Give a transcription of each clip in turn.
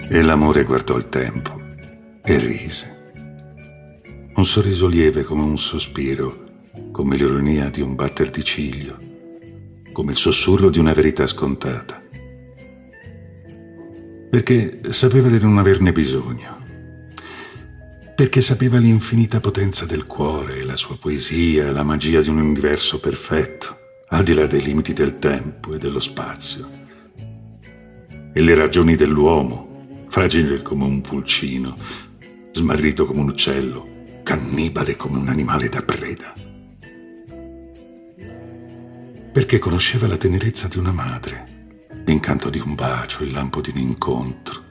E l'amore guardò il tempo e rise. Un sorriso lieve come un sospiro, come l'ironia di un batter di ciglio, come il sussurro di una verità scontata. Perché sapeva di non averne bisogno. Perché sapeva l'infinita potenza del cuore, la sua poesia, la magia di un universo perfetto, al di là dei limiti del tempo e dello spazio. E le ragioni dell'uomo, fragile come un pulcino, smarrito come un uccello, cannibale come un animale da preda. Perché conosceva la tenerezza di una madre, l'incanto di un bacio, il lampo di un incontro.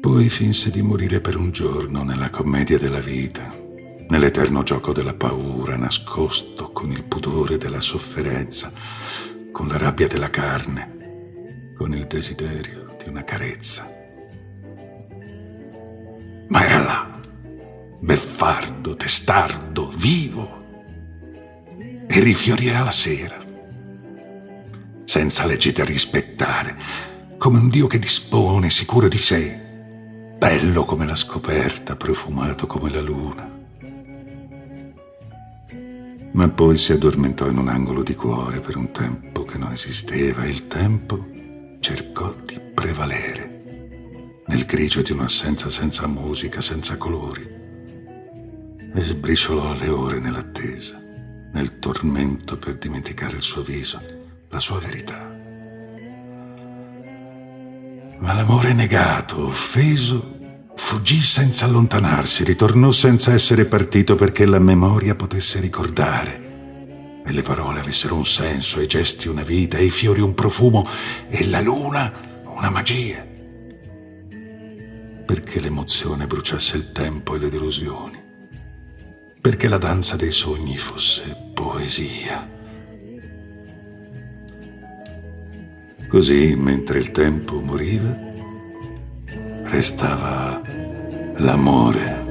Poi finse di morire per un giorno nella commedia della vita, nell'eterno gioco della paura, nascosto con il pudore della sofferenza, con la rabbia della carne, con il desiderio di una carezza. Ma era là, beffardo, testardo, vivo, e rifiorirà la sera, senza legge da rispettare, come un dio che dispone, sicuro di sé, bello come la scoperta, profumato come la luna. Ma poi si addormentò in un angolo di cuore per un tempo che non esisteva, e il tempo cercò di prevalere nel grigio di un'assenza senza musica, senza colori, e sbriciolò le ore nell'attesa, nel tormento per dimenticare il suo viso, la sua verità. Ma l'amore negato, offeso, fuggì senza allontanarsi, ritornò senza essere partito perché la memoria potesse ricordare e le parole avessero un senso, i gesti una vita, e i fiori un profumo, e la luna una magia. Perché l'emozione bruciasse il tempo e le delusioni, perché la danza dei sogni fosse poesia. Così, mentre il tempo moriva, restava l'amore.